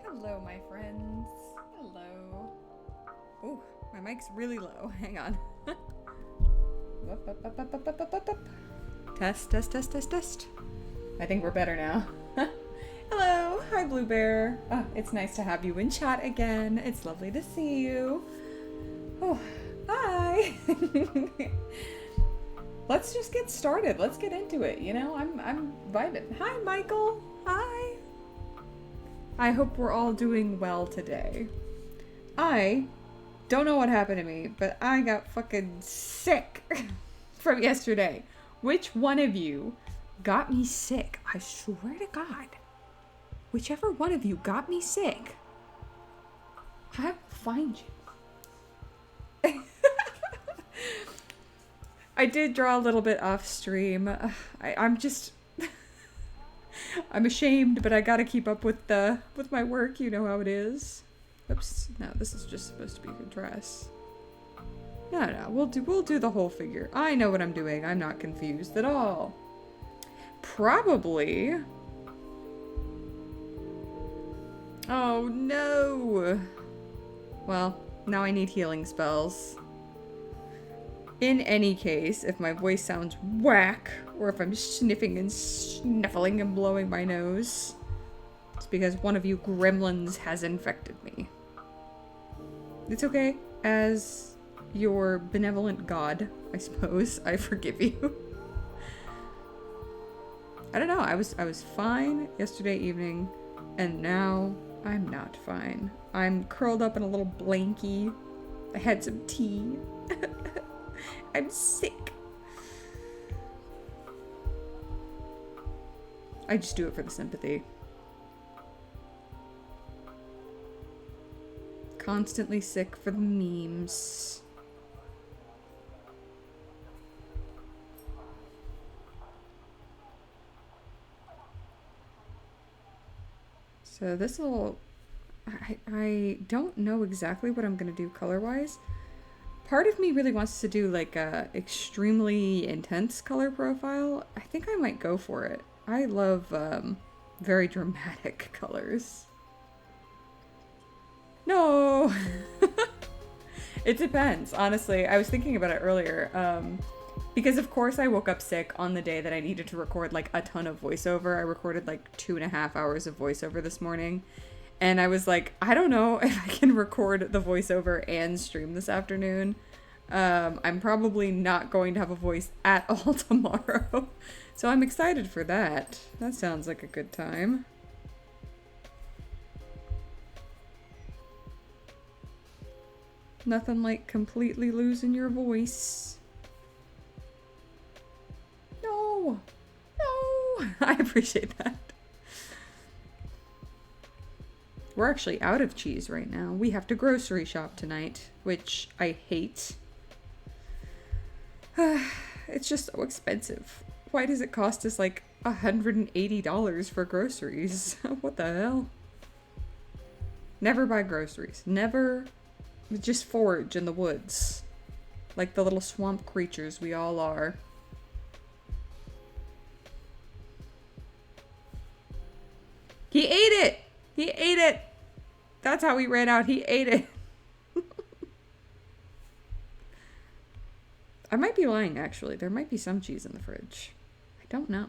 Hello, my friends. Hello. Oh, my mic's really low. Hang on. Test, test, test, test, test. I think we're better now. Hello. Hi, Blue Bear. Oh, it's nice to have you in chat again. It's lovely to see you. Oh, hi. Let's just get started. Let's get into it. You know, I'm vibing. Hi, Michael. Hi. I hope we're all doing well today. I don't know what happened to me, but I got fucking sick from yesterday. Which one of you got me sick? I swear to God. Whichever one of you got me sick, I will find you. I did draw a little bit off stream. I'm just... I'm ashamed, but I gotta keep up with my work. You know how it is. Oops. No, this is just supposed to be a dress. No, we'll do the whole figure. I know what I'm doing. I'm not confused at all. Probably. Oh no. Well, now I need healing spells. In any case, if my voice sounds whack, or if I'm sniffing and snuffling and blowing my nose, it's because one of you gremlins has infected me. It's okay. As your benevolent god, I suppose, I forgive you. I don't know, I was fine yesterday evening, and now I'm not fine. I'm curled up in a little blankie. I had some tea. I'm sick. I just do it for the sympathy. Constantly sick for the memes. So this will... I don't know exactly what I'm going to do color-wise. Part of me really wants to do like a extremely intense color profile. I think I might go for it. I love very dramatic colors. No! It depends, honestly. I was thinking about it earlier. Because of course I woke up sick on the day that I needed to record like a ton of voiceover. I recorded like 2.5 hours of voiceover this morning. And I was like, I don't know if I can record the voiceover and stream this afternoon. I'm probably not going to have a voice at all tomorrow. So I'm excited for that. That sounds like a good time. Nothing like completely losing your voice. No! No! I appreciate that. We're actually out of cheese right now. We have to grocery shop tonight, which I hate. It's just so expensive. Why does it cost us like $180 for groceries? What the hell? Never buy groceries. Never just forage in the woods. Like the little swamp creatures we all are. He ate it! He ate it! That's how he ran out. He ate it. I might be lying, actually. There might be some cheese in the fridge. I don't know.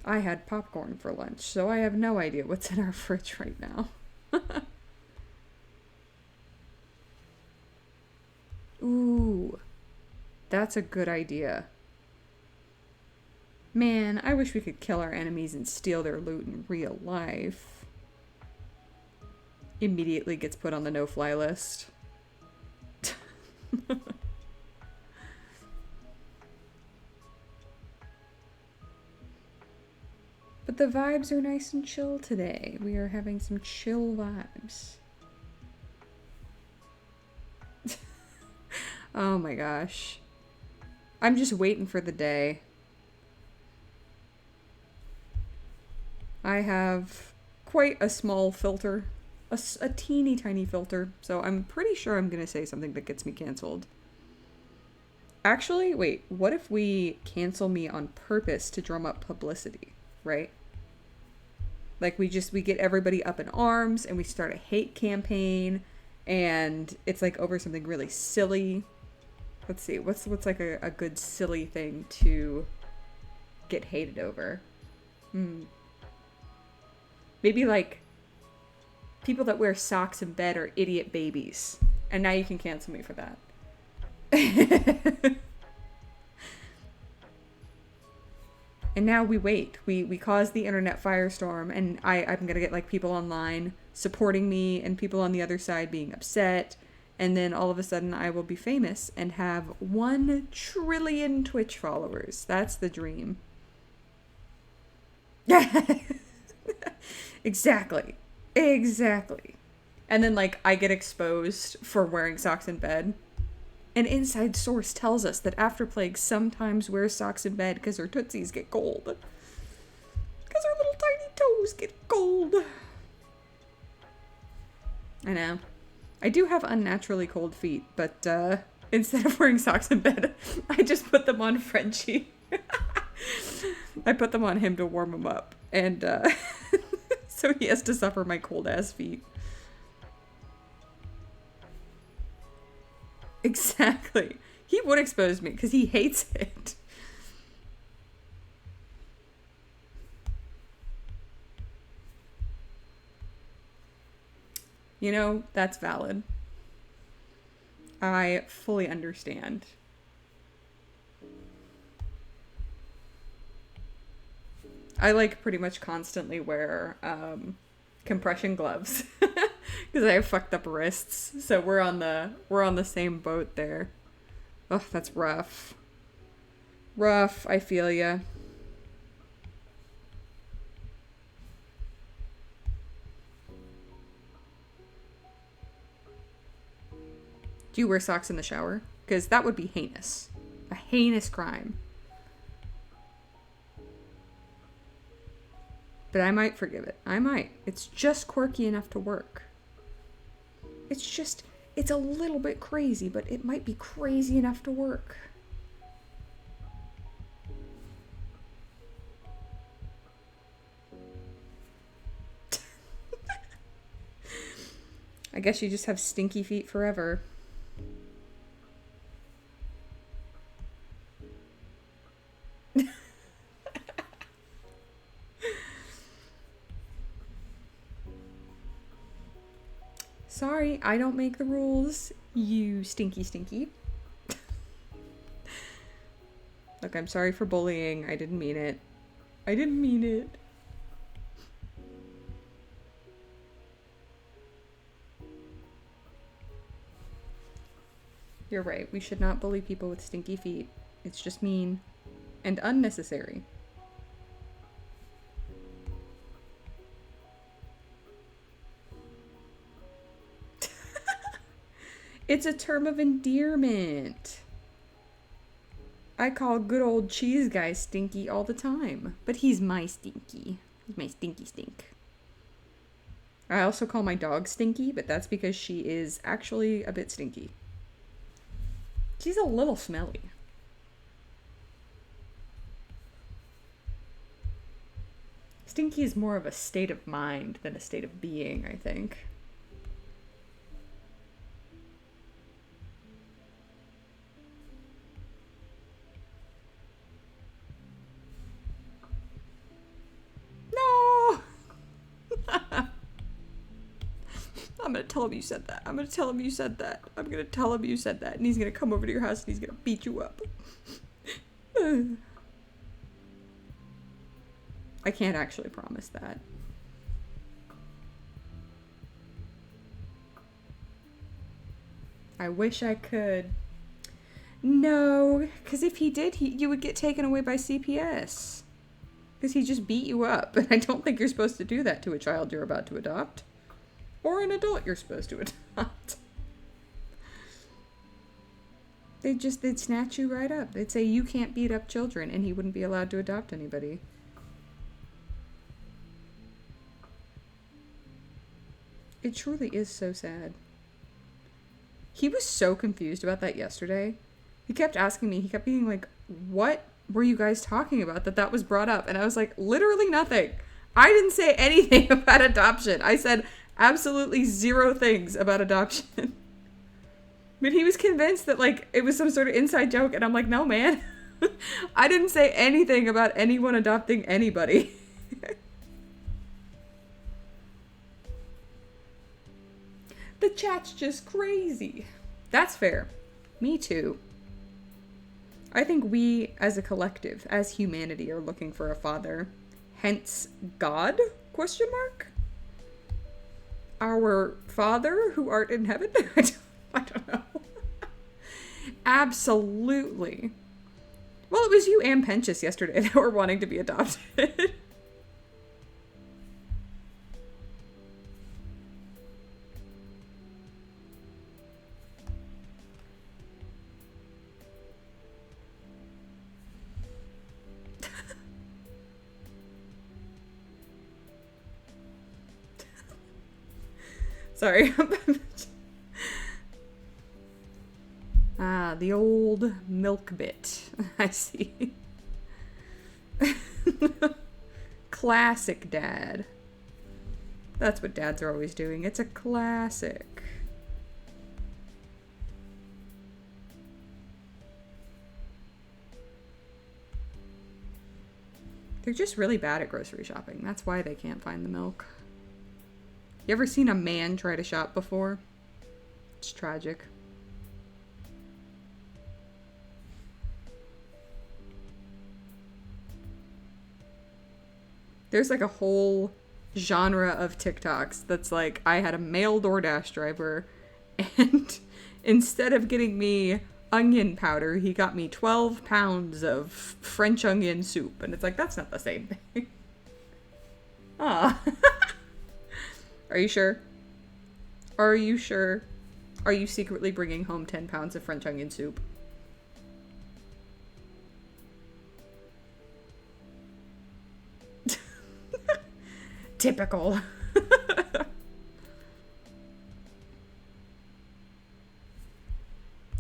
I had popcorn for lunch, so I have no idea what's in our fridge right now. Ooh. That's a good idea. Man, I wish we could kill our enemies and steal their loot in real life. Immediately gets put on the no-fly list. But the vibes are nice and chill today. We are having some chill vibes. Oh my gosh. I'm just waiting for the day. I have quite a small filter. A teeny tiny filter. So I'm pretty sure I'm gonna say something that gets me canceled. Actually, wait. What if we cancel me on purpose to drum up publicity, right? Like we get everybody up in arms and we start a hate campaign, and it's like over something really silly. Let's see, what's like a good silly thing to get hated over? Maybe like people that wear socks in bed are idiot babies. And now you can cancel me for that. And now we wait. We cause the internet firestorm, and I'm going to get like people online supporting me and people on the other side being upset. And then all of a sudden I will be famous and have 1 trillion Twitch followers. That's the dream. Exactly. And then like I get exposed for wearing socks in bed. An inside source tells us that Afterplague sometimes wears socks in bed because her tootsies get cold. Because her little tiny toes get cold. I know. I do have unnaturally cold feet, but instead of wearing socks in bed, I just put them on Frenchie. I put them on him to warm him up. And so he has to suffer my cold ass feet. Exactly. He would expose me because he hates it. You know, that's valid. I fully understand. I like pretty much constantly wear compression gloves because I have fucked up wrists. So we're on the same boat there. Oh, that's rough. Rough, I feel ya. Do you wear socks in the shower? Because that would be heinous. A heinous crime. But I might forgive it. I might. It's just quirky enough to work. It's a little bit crazy, but it might be crazy enough to work. I guess you just have stinky feet forever. Sorry, I don't make the rules, you stinky. Look, I'm sorry for bullying. I didn't mean it. You're right. We should not bully people with stinky feet. It's just mean and unnecessary. It's a term of endearment. I call good old cheese guy Stinky all the time, but he's my Stinky. He's my Stinky Stink. I also call my dog Stinky, but that's because she is actually a bit stinky. She's a little smelly. Stinky is more of a state of mind than a state of being, I think. I'm gonna tell him you said that. I'm gonna tell him you said that. And he's gonna come over to your house and he's gonna beat you up. I can't actually promise that. I wish I could. No, because if he did, you would get taken away by CPS. Because he just beat you up. And I don't think you're supposed to do that to a child you're about to adopt. Or an adult you're supposed to adopt. They'd snatch you right up. They'd say you can't beat up children, and he wouldn't be allowed to adopt anybody. It truly is so sad. He was so confused about that yesterday. He kept asking me, he kept being like, what were you guys talking about that was brought up? And I was like, literally nothing. I didn't say anything about adoption. I said absolutely zero things about adoption. But he was convinced that, like, it was some sort of inside joke, and I'm like, no, man. I didn't say anything about anyone adopting anybody. The chat's just crazy. That's fair. Me too. I think we, as a collective, as humanity, are looking for a father. Hence, God? Question mark? Our Father who art in heaven? I don't know. Absolutely. Well, it was you and Pentious yesterday that were wanting to be adopted. Sorry. Ah, the old milk bit. I see. Classic dad. That's what dads are always doing. It's a classic. They're just really bad at grocery shopping. That's why they can't find the milk. You ever seen a man try to shop before? It's tragic. There's like a whole genre of TikToks that's like, I had a male DoorDash driver, and instead of getting me onion powder, he got me 12 pounds of French onion soup. And it's like, that's not the same thing. Ah. Are you sure? Are you sure? Are you secretly bringing home 10 pounds of French onion soup? Typical.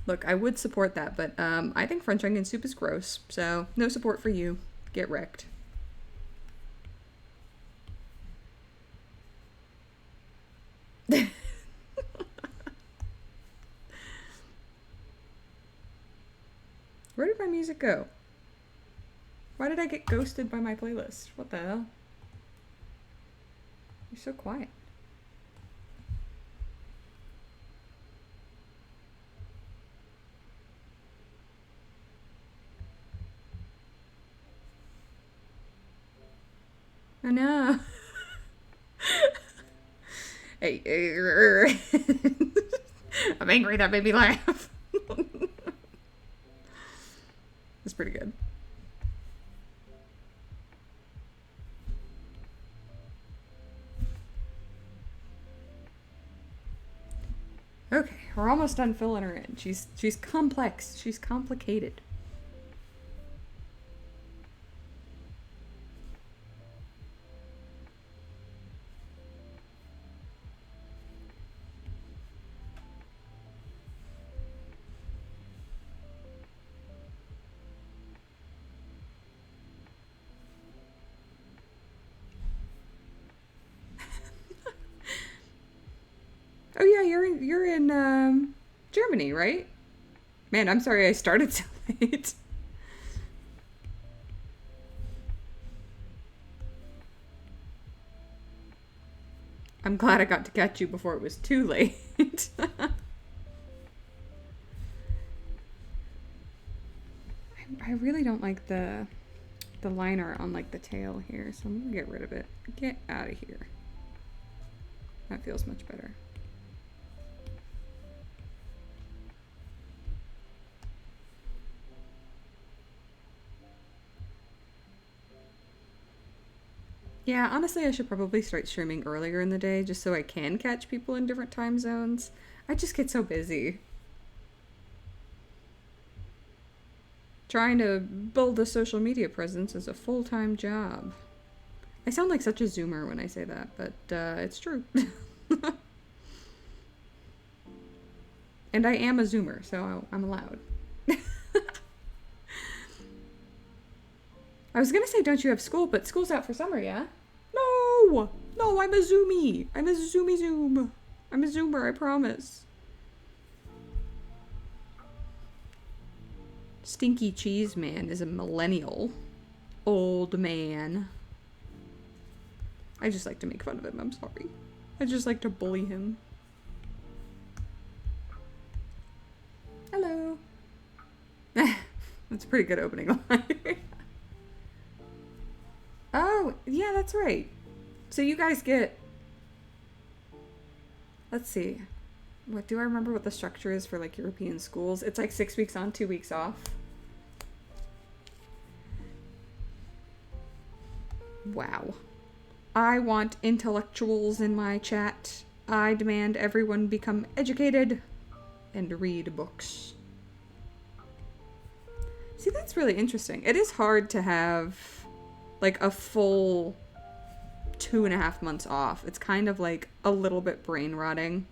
Look, I would support that, but I think French onion soup is gross, so no support for you. Get wrecked. Where did my music go? Why did I get ghosted by my playlist? What the hell? You're so quiet. I know. Hey, I'm angry. That made me laugh. It's pretty good. Okay, we're almost done filling her in. She's complex. She's complicated. Oh yeah, you're in Germany, right? Man, I'm sorry I started so late. I'm glad I got to catch you before it was too late. I really don't like the liner on like the tail here, so I'm gonna get rid of it. Get out of here. That feels much better. Yeah, honestly, I should probably start streaming earlier in the day just so I can catch people in different time zones. I just get so busy. Trying to build a social media presence is a full-time job. I sound like such a zoomer when I say that, but it's true. And I am a zoomer, so I'm allowed. I was gonna say, don't you have school? But school's out for summer, yeah? No, No! No, I'm a zoomie. I'm a zoomy zoom. I'm a zoomer, I promise. Stinky Cheese Man is a millennial. Old man. I just like to make fun of him, I'm sorry. I just like to bully him. Hello. That's a pretty good opening line. Oh, yeah, that's right. So you guys get... Let's see. What do I remember what the structure is for like European schools? It's like 6 weeks on, 2 weeks off. Wow. I want intellectuals in my chat. I demand everyone become educated and read books. See, that's really interesting. It is hard to have like a full 2.5 months off. It's kind of like a little bit brain rotting.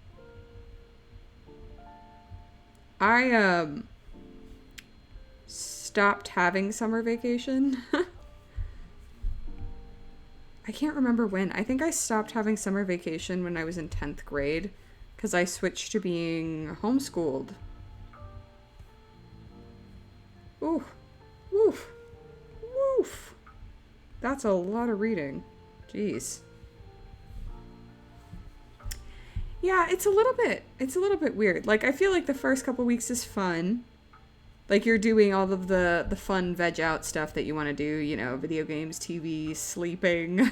I stopped having summer vacation. I can't remember when. I think I stopped having summer vacation when I was in 10th grade because I switched to being homeschooled. Ooh. Woof. Woof. That's a lot of reading. Jeez. Yeah, it's a little bit weird. Like, I feel like the first couple weeks is fun. Like, you're doing all of the fun veg out stuff that you want to do, you know, video games, TV, sleeping.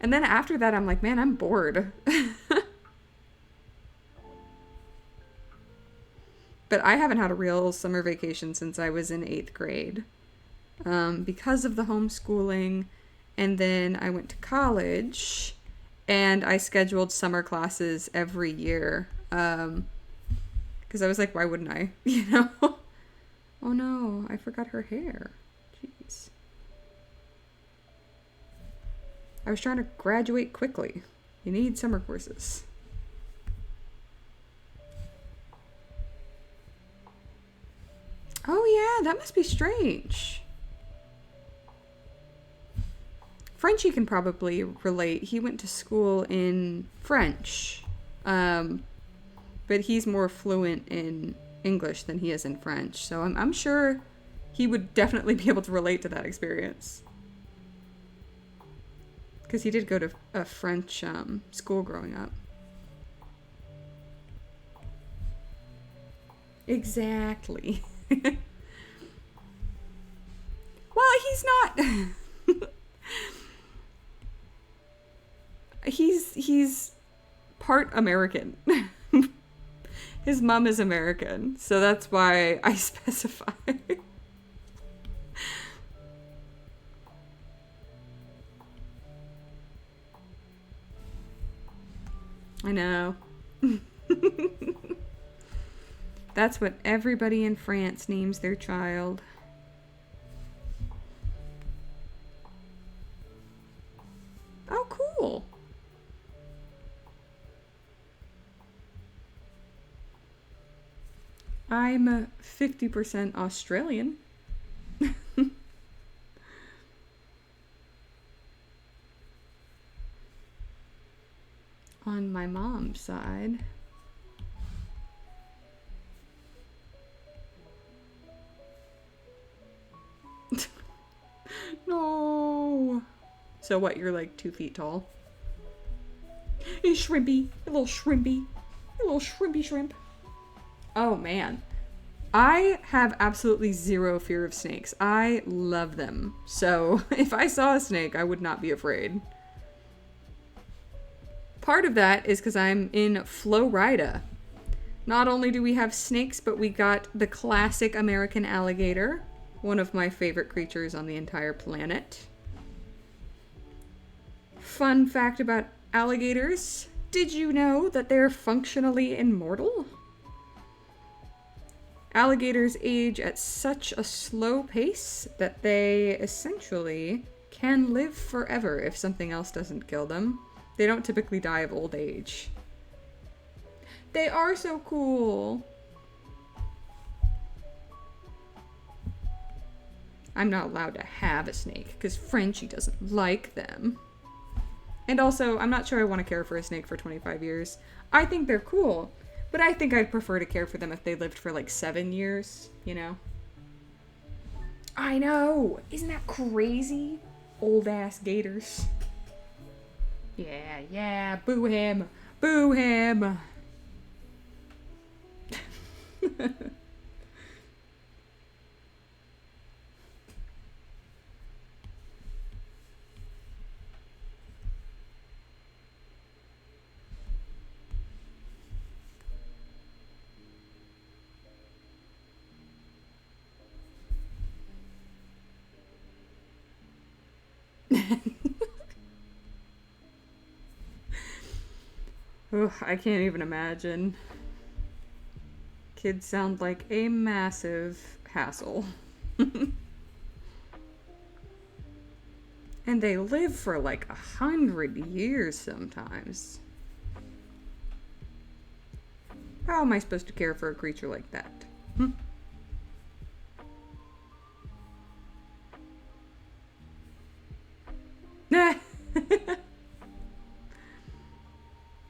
And then after that, I'm like, man, I'm bored. But I haven't had a real summer vacation since I was in 8th grade. Because of the homeschooling. And then I went to college. And I scheduled summer classes every year. Because I was like, why wouldn't I? You know? Oh no, I forgot her hair. Jeez. I was trying to graduate quickly. You need summer courses. Oh yeah, that must be strange. Frenchie can probably relate. He went to school in French. But he's more fluent in English than he is in French. So I'm sure he would definitely be able to relate to that experience. Because he did go to a French school growing up. Exactly. Well, he's not... he's part American. His mom is American, so that's why I specify. I know. That's what everybody in France names their child. Oh, cool. I'm 50% Australian. On my mom's side. No. So what, you're like 2 feet tall? You shrimpy. You little shrimpy. You little shrimpy shrimp. Oh man. I have absolutely zero fear of snakes. I love them. So if I saw a snake, I would not be afraid. Part of that is because I'm in Florida. Not only do we have snakes, but we got the classic American alligator. One of my favorite creatures on the entire planet. Fun fact about alligators. Did you know that they're functionally immortal? Alligators age at such a slow pace that they essentially can live forever if something else doesn't kill them. They don't typically die of old age. They are so cool. I'm not allowed to have a snake because Frenchie doesn't like them. And also, I'm not sure I want to care for a snake for 25 years. I think they're cool, but I think I'd prefer to care for them if they lived for like 7 years, you know? I know! Isn't that crazy? Old ass gators. Yeah, yeah, boo him! Boo him! Ugh, I can't even imagine. Kids sound like a massive hassle. And they live for like 100 years sometimes. How am I supposed to care for a creature like that?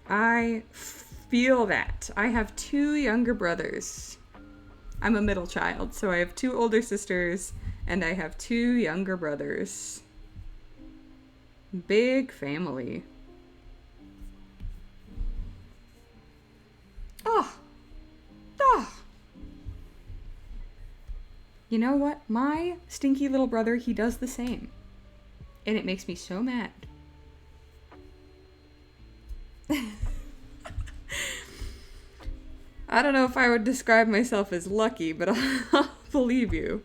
I feel that. I have 2 younger brothers. I'm a middle child, so I have 2 older sisters, and I have 2 younger brothers. Big family. Oh. Oh. You know what? My stinky little brother, he does the same. And it makes me so mad. I don't know if I would describe myself as lucky, but I'll believe you.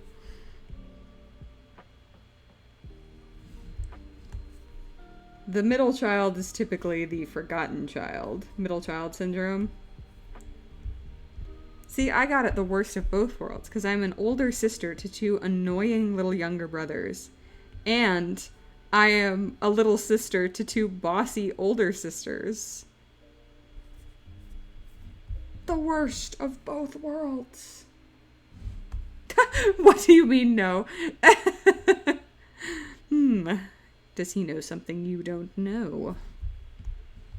The middle child is typically the forgotten child. Middle child syndrome. See, I got it the worst of both worlds, because I'm an older sister to 2 annoying little younger brothers. And I am a little sister to 2 bossy older sisters. The worst of both worlds. What do you mean, no? Does he know something you don't know?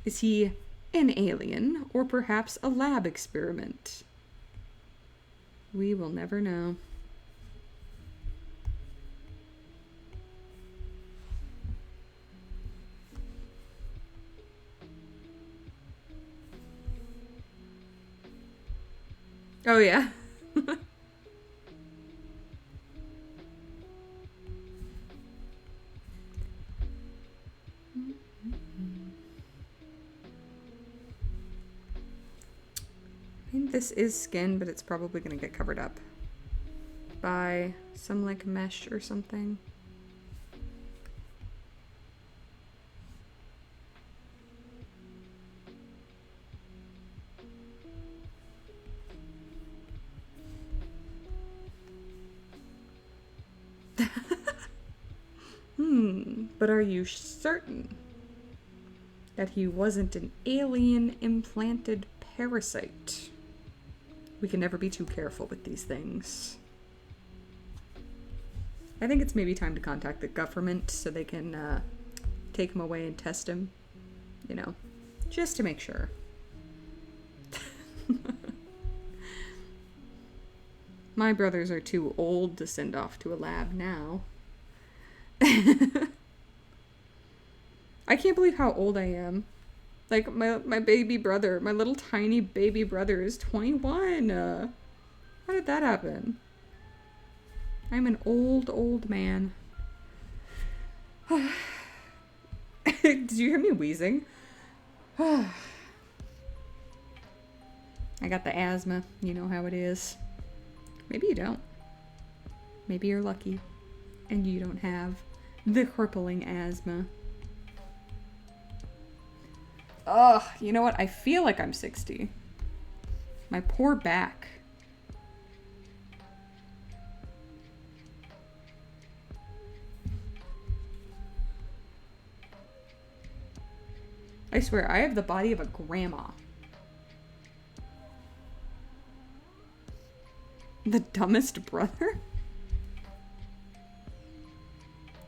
Is he an alien, or perhaps a lab experiment? We will never know. Oh, yeah. I think this is skin, but it's probably going to get covered up by some like mesh or something. But are you certain that he wasn't an alien implanted parasite? We can never be too careful with these things. I think it's maybe time to contact the government so they can take him away and test him. You know, just to make sure. My brothers are too old to send off to a lab now. I can't believe how old I am. Like, my baby brother, my little tiny baby brother is 21. How did that happen? I'm an old man. Did you hear me wheezing? I got the asthma. You know how it is. Maybe you don't. Maybe you're lucky and you don't have the crippling asthma. Ugh, you know what? I feel like I'm 60. My poor back. I swear, I have the body of a grandma. The dumbest brother?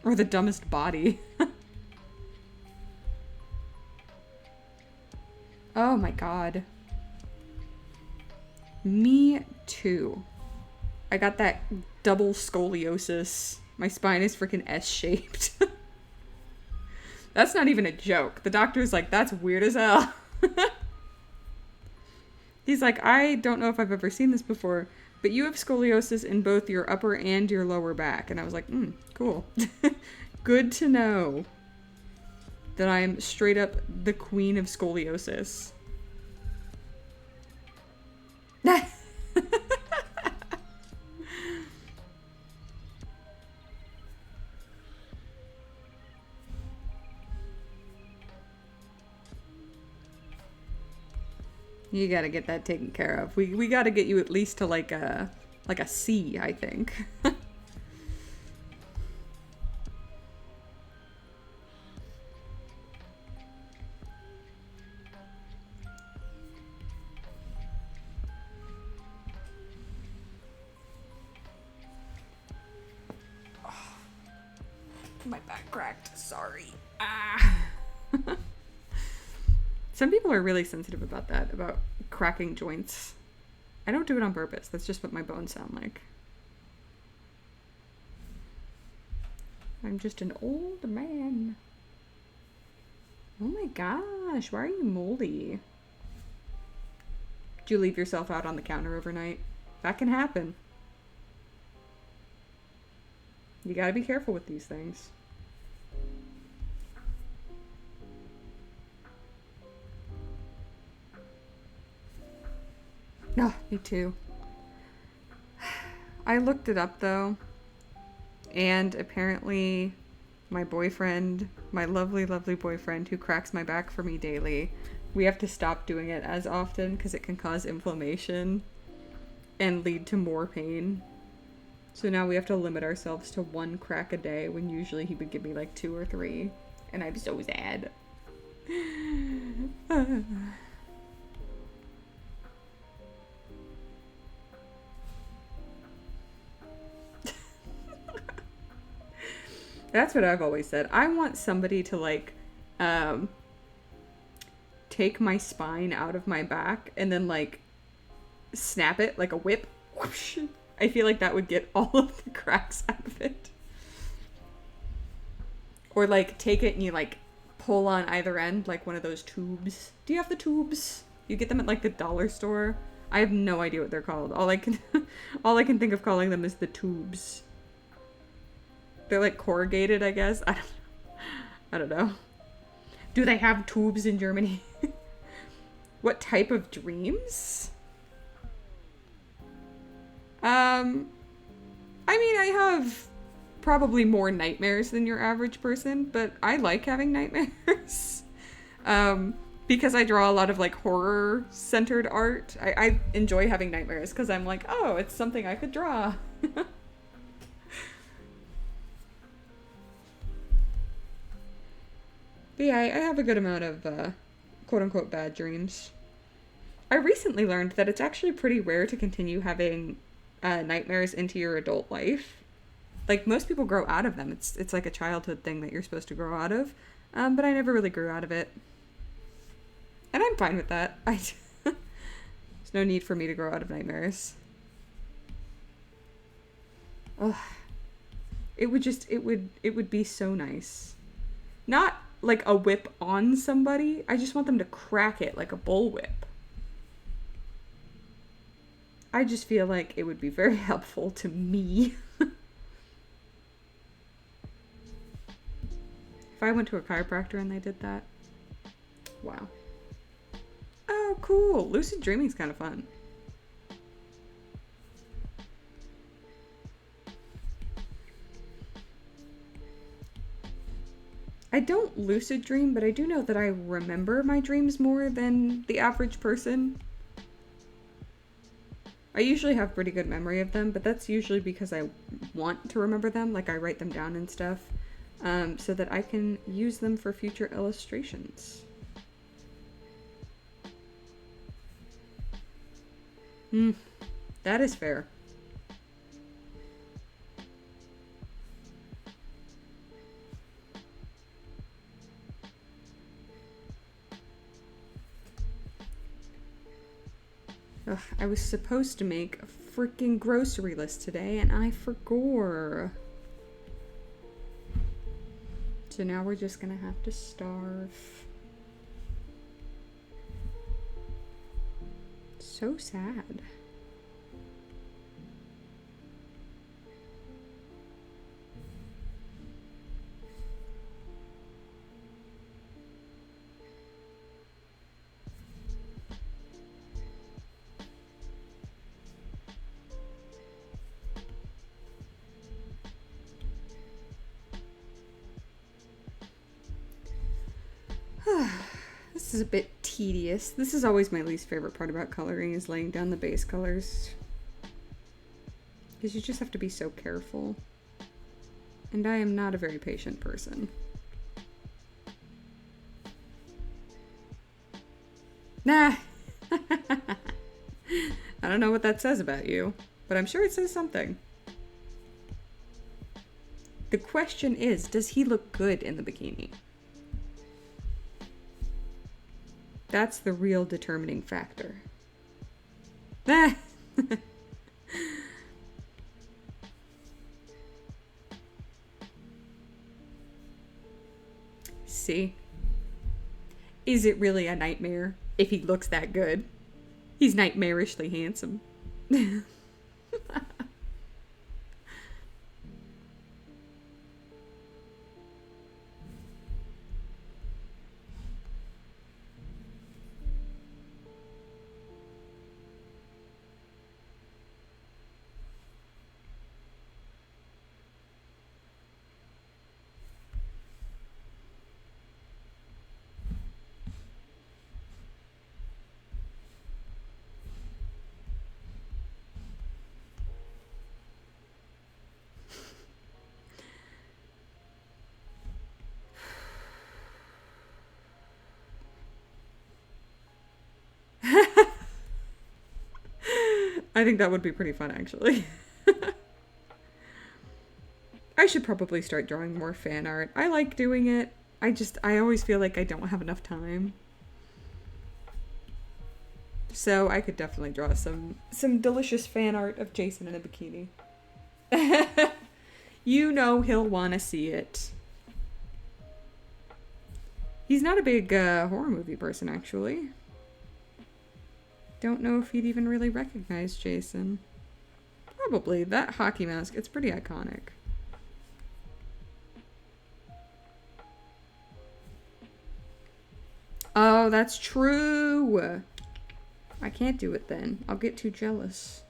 Or the dumbest body? Oh my god. Me too. I got that double scoliosis. My spine is freaking S-shaped. That's not even a joke. The doctor's like, that's weird as hell. He's like, I don't know if I've ever seen this before, but you have scoliosis in both your upper and your lower back. And I was like, cool. Good to know that I'm straight up the queen of scoliosis. You gotta get that taken care of. We gotta get you at least to like a C, I think. My back cracked. Sorry. Ah. Some people are really sensitive about that, about cracking joints. I don't do it on purpose. That's just what my bones sound like. I'm just an old man. Oh my gosh, why are you moldy? Did you leave yourself out on the counter overnight? That can happen. You gotta be careful with these things. No, me too. I looked it up though, and apparently my boyfriend, my lovely, lovely boyfriend who cracks my back for me daily, we have to stop doing it as often because it can cause inflammation and lead to more pain. So now we have to limit ourselves to 1 crack a day when usually he would give me like 2 or 3. And I'm so sad. That's what I've always said. I want somebody to like take my spine out of my back and then like snap it like a whip. Whoosh. I feel like that would get all of the cracks out of it. Or like take it and you like pull on either end like one of those tubes. Do you have the tubes? You get them at like the dollar store. I have no idea what they're called. All I can think of calling them is the tubes. They're like corrugated, I guess. I don't know. Do they have tubes in Germany? What type of dreams? I mean, I have probably more nightmares than your average person, but I like having nightmares. Because I draw a lot of like horror-centered art. I enjoy having nightmares because I'm like, oh, it's something I could draw. But yeah, I have a good amount of quote-unquote bad dreams. I recently learned that it's actually pretty rare to continue having nightmares into your adult life. Like, most people grow out of them. It's like a childhood thing that you're supposed to grow out of. But I never really grew out of it. And I'm fine with that. There's no need for me to grow out of nightmares. Ugh. It would be so nice. Not like a whip on somebody. I just want them to crack it like a bullwhip. I just feel like it would be very helpful to me. If I went to a chiropractor and they did that. Wow. Oh, cool. Lucid dreaming's kind of fun. I don't lucid dream, but I do know that I remember my dreams more than the average person. I usually have pretty good memory of them, but that's usually because I want to remember them, like I write them down and stuff, so that I can use them for future illustrations. That is fair. Ugh, I was supposed to make a freaking grocery list today and I forgot. So now we're just gonna have to starve. So sad. This is a bit tedious. This is always my least favorite part about coloring, is laying down the base colors. Because you just have to be so careful. And I am not a very patient person. Nah! I don't know what that says about you, but I'm sure it says something. The question is, does he look good in the bikini? That's the real determining factor. Ah. See? Is it really a nightmare if he looks that good? He's nightmarishly handsome. I think that would be pretty fun, actually. I should probably start drawing more fan art. I like doing it. I always feel like I don't have enough time. So I could definitely draw some delicious fan art of Jason in a bikini. You know he'll want to see it. He's not a big horror movie person, actually. Don't know if he'd even really recognize Jason. Probably. That hockey mask, it's pretty iconic. Oh, that's true. I can't do it then. I'll get too jealous.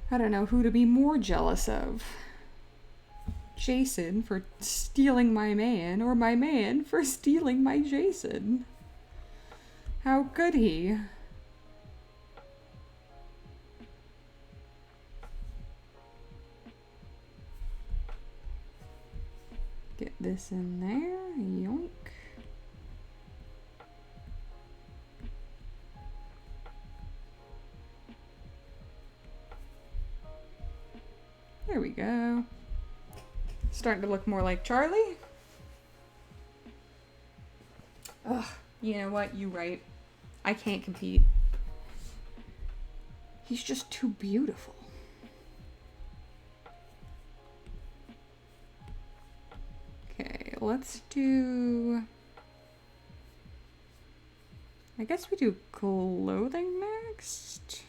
I don't know who to be more jealous of. Jason for stealing my man, or my man for stealing my Jason. How could he? Get this in there. Yoink. There we go. Starting to look more like Charlie. Ugh, you know what? You right. I can't compete. He's just too beautiful. Okay, let's do... I guess we do clothing next.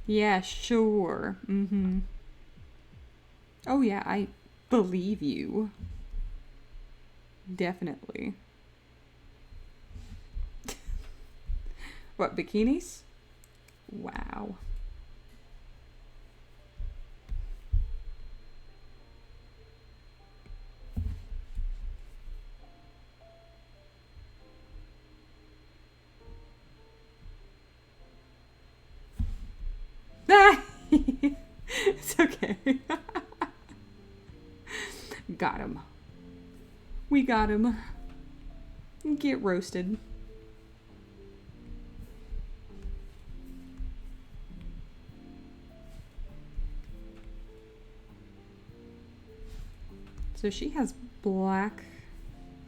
Yeah, sure. Mm-hmm. Oh yeah, I believe you. Definitely. What, bikinis? Wow. It's okay. Got him. We got him. Get roasted. So she has black,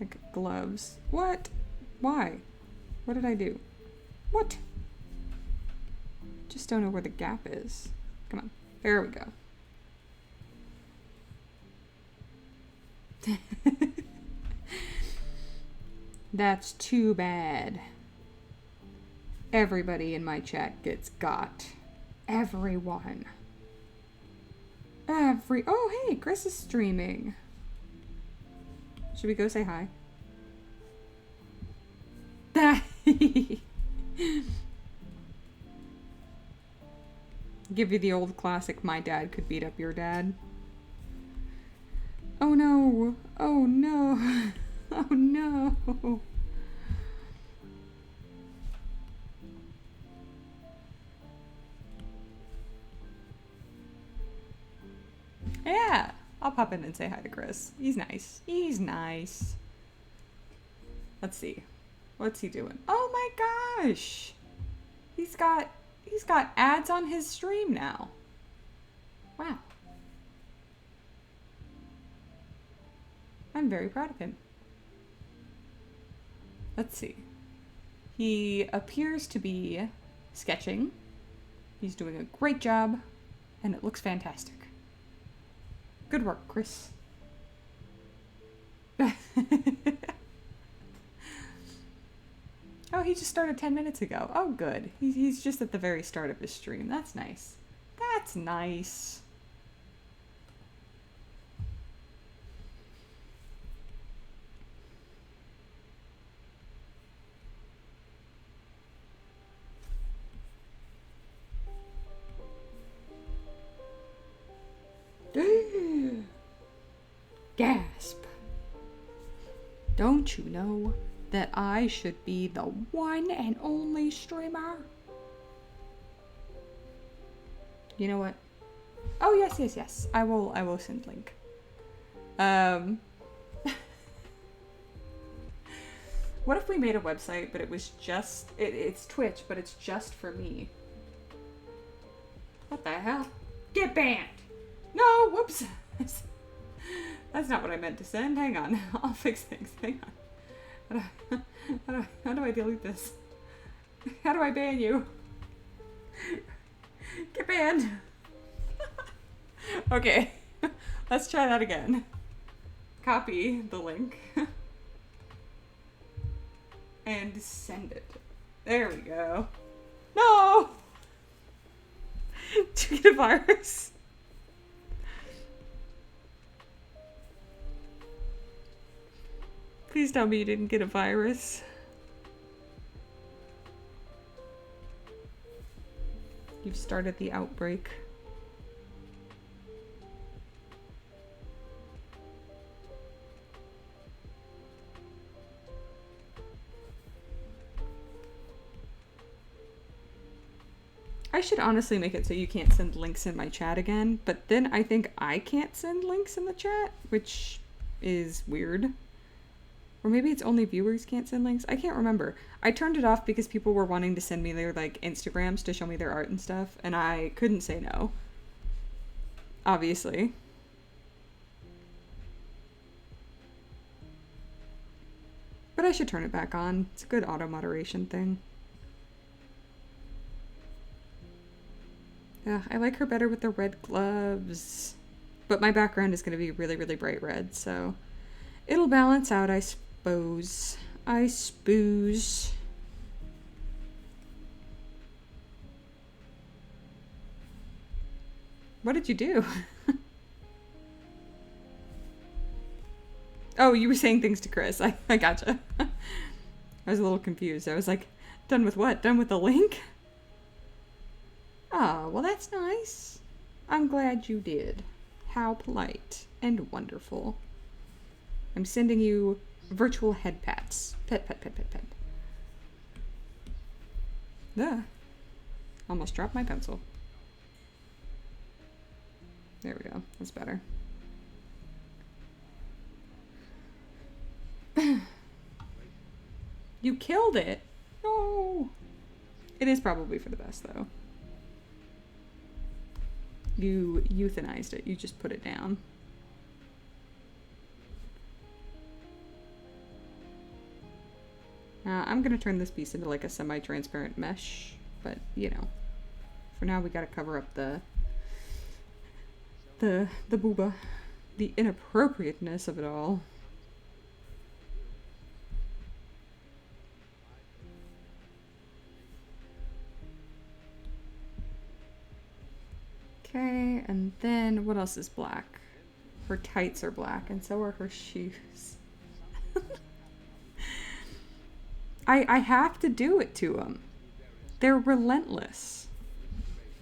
like, gloves. What? Why? What did I do? What? Just don't know where the gap is. Come on. There we go. That's too bad. Everybody in my chat gets got. Everyone. Oh, hey, Chris is streaming. Should we go say hi? Give you the old classic, my dad could beat up your dad. Oh no. Oh no. Oh no. Yeah, I'll pop in and say hi to Chris. He's nice. He's nice. Let's see. What's he doing? Oh my gosh. He's got ads on his stream now. Wow. I'm very proud of him. Let's see. He appears to be sketching. He's doing a great job, and it looks fantastic. Good work, Chris. Oh, he just started 10 minutes ago. Oh, good. He's just at the very start of his stream. That's nice. That's nice. Gasp. Don't you know that I should be the one and only streamer? You know what? Oh, yes. I will send link. What if we made a website, but it was just, it's Twitch, but it's just for me? What the hell? Get banned! No, whoops. That's not what I meant to send. Hang on. I'll fix things. Hang on. How do I delete this? How do I ban you? Get banned. Okay. Let's try that again. Copy the link. And send it. There we go. No! Did you get a virus? Please tell me you didn't get a virus. You've started the outbreak. I should honestly make it so you can't send links in my chat again, but then I think I can't send links in the chat, which is weird. Or maybe it's only viewers can't send links. I can't remember. I turned it off because people were wanting to send me their, like, Instagrams to show me their art and stuff, and I couldn't say no. Obviously. But I should turn it back on. It's a good auto-moderation thing. Yeah, I like her better with the red gloves. But my background is going to be really, really bright red, so it'll balance out, I suppose. I suppose. What did you do? Oh, you were saying things to Chris. I gotcha. I was a little confused. I was like, done with what? Done with the link? Oh, well, that's nice. I'm glad you did. How polite and wonderful. I'm sending you virtual head pats. Pet, pet, pet, pet, pet. Ugh. Almost dropped my pencil. There we go. That's better. You killed it. No. It is probably for the best, though. You euthanized it. You just put it down. I'm gonna turn this piece into like a semi-transparent mesh, but you know, for now we gotta cover up the booba, the inappropriateness of it all. Okay, and then what else is black? Her tights are black, and so are her shoes. I have to do it to them. They're relentless.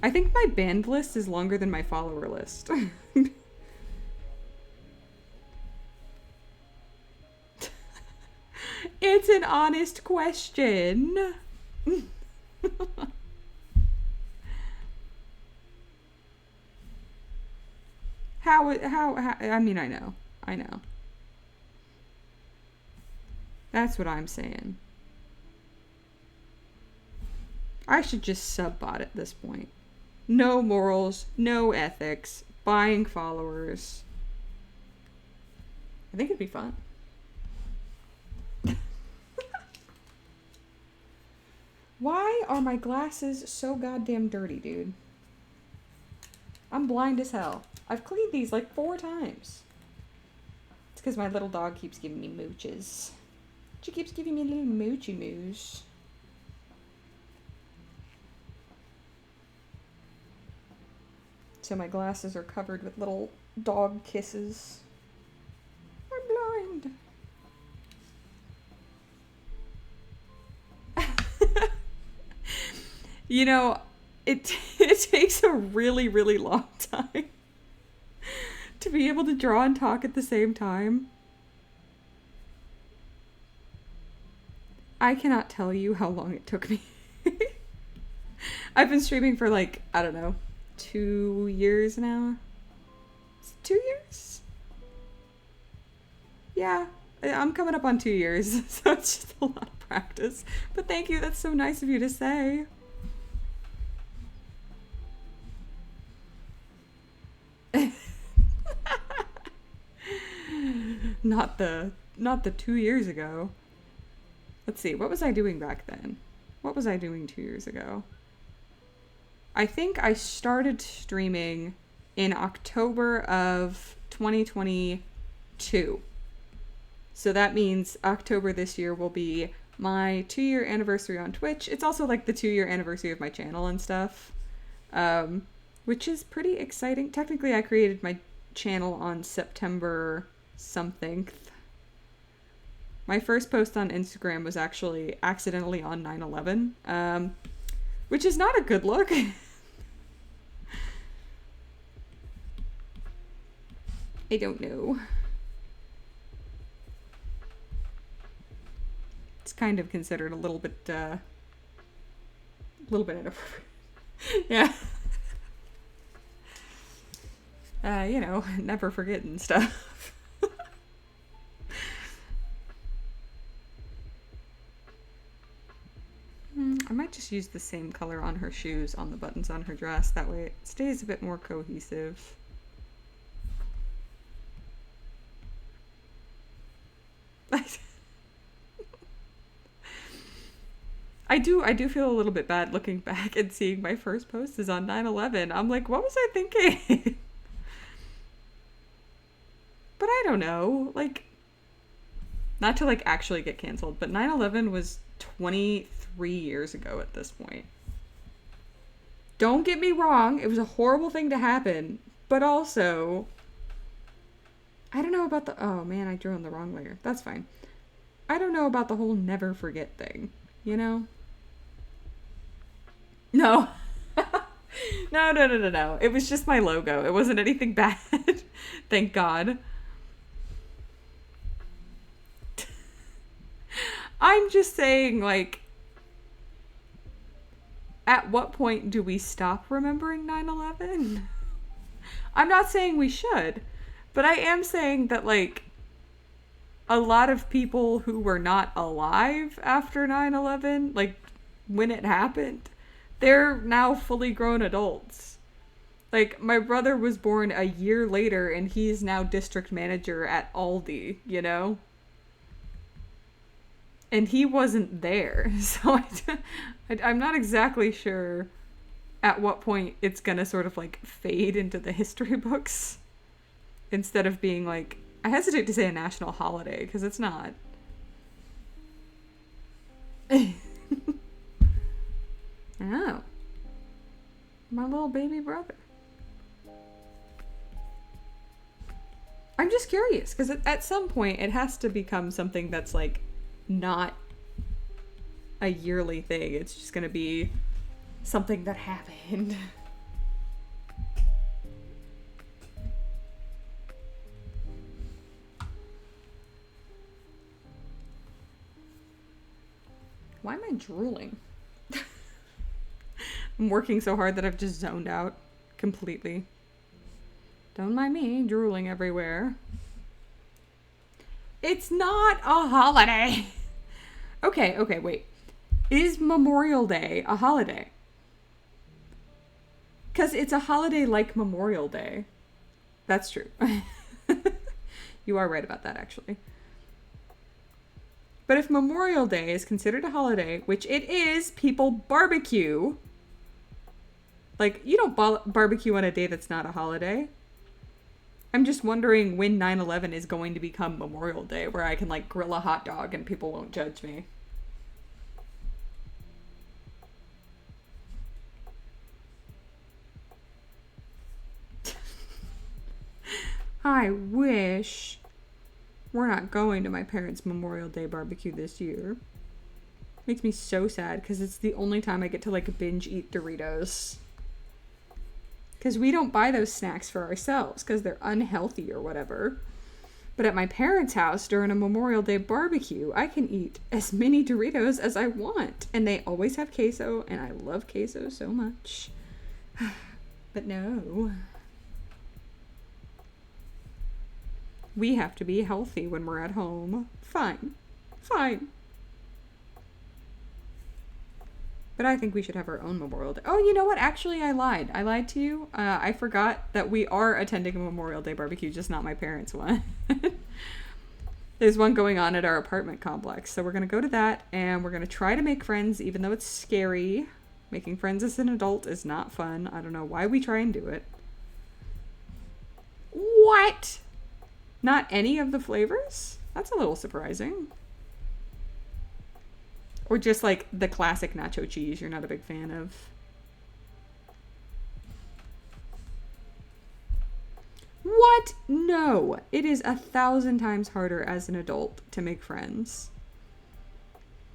I think my band list is longer than my follower list. It's an honest question. How, I mean, I know. That's what I'm saying. I should just sub-bot at this point. No morals, no ethics, buying followers. I think it'd be fun. Why are my glasses so goddamn dirty, dude? I'm blind as hell. I've cleaned these like 4 times. It's because my little dog keeps giving me mooches. She keeps giving me little moochy moos. So my glasses are covered with little dog kisses. I'm blind. You know, it takes a really, really long time to be able to draw and talk at the same time. I cannot tell you how long it took me. I've been streaming for like, I don't know, 2 years now. 2 years? Yeah, I'm coming up on 2 years, so it's just a lot of practice. But thank you, that's so nice of you to say. Not the 2 years ago. Let's see, what was I doing back then? What was I doing 2 years ago? I think I started streaming in October of 2022. So that means October this year will be my 2-year anniversary on Twitch. It's also like the 2-year anniversary of my channel and stuff, which is pretty exciting. Technically, I created my channel on September something. My first post on Instagram was actually accidentally on 9/11, which is not a good look. I don't know. It's kind of considered a little bit inappropriate. Yeah. You know, never forgetting stuff. I might just use the same color on her shoes on the buttons on her dress. That way it stays a bit more cohesive. I do feel a little bit bad looking back and seeing my first post is on 9/11. I'm like, what was I thinking? But I don't know, like, not to like actually get canceled, but 9/11 was 23 years ago at this point. Don't get me wrong, it was a horrible thing to happen, but also, I don't know about the, oh man, I drew on the wrong layer. That's fine. I don't know about the whole never forget thing, you know? No. No. It was just my logo. It wasn't anything bad. Thank God. I'm just saying, like, at what point do we stop remembering 9/11? I'm not saying we should, but I am saying that, like, a lot of people who were not alive after 9/11, like when it happened, they're now fully grown adults. Like, my brother was born a year later and he's now district manager at Aldi, you know? And he wasn't there. So I'm not exactly sure at what point it's gonna sort of like fade into the history books instead of being like, I hesitate to say a national holiday because it's not. Oh. My little baby brother. I'm just curious because at some point it has to become something that's like not a yearly thing. It's just gonna be something that happened. Why am I drooling? I'm working so hard that I've just zoned out completely. Don't mind me drooling everywhere. It's not a holiday. Okay, wait. Is Memorial Day a holiday? Because it's a holiday like Memorial Day. That's true. You are right about that, actually. But if Memorial Day is considered a holiday, which it is, people barbecue. Like, you don't barbecue on a day that's not a holiday. I'm just wondering when 9/11 is going to become Memorial Day, where I can, like, grill a hot dog and people won't judge me. I wish. We're not going to my parents' Memorial Day barbecue this year. Makes me so sad because it's the only time I get to like binge eat Doritos. Because we don't buy those snacks for ourselves because they're unhealthy or whatever. But at my parents' house during a Memorial Day barbecue, I can eat as many Doritos as I want. And they always have queso, and I love queso so much. But no. We have to be healthy when we're at home. Fine. But I think we should have our own Memorial Day. Oh, you know what? Actually, I lied. I lied to you. I forgot that we are attending a Memorial Day barbecue, just not my parents' one. There's one going on at our apartment complex. So we're going to go to that, and we're going to try to make friends, even though it's scary. Making friends as an adult is not fun. I don't know why we try and do it. What? Not any of the flavors? That's a little surprising. Or just like the classic nacho cheese you're not a big fan of. What? No. It is 1,000 times harder as an adult to make friends.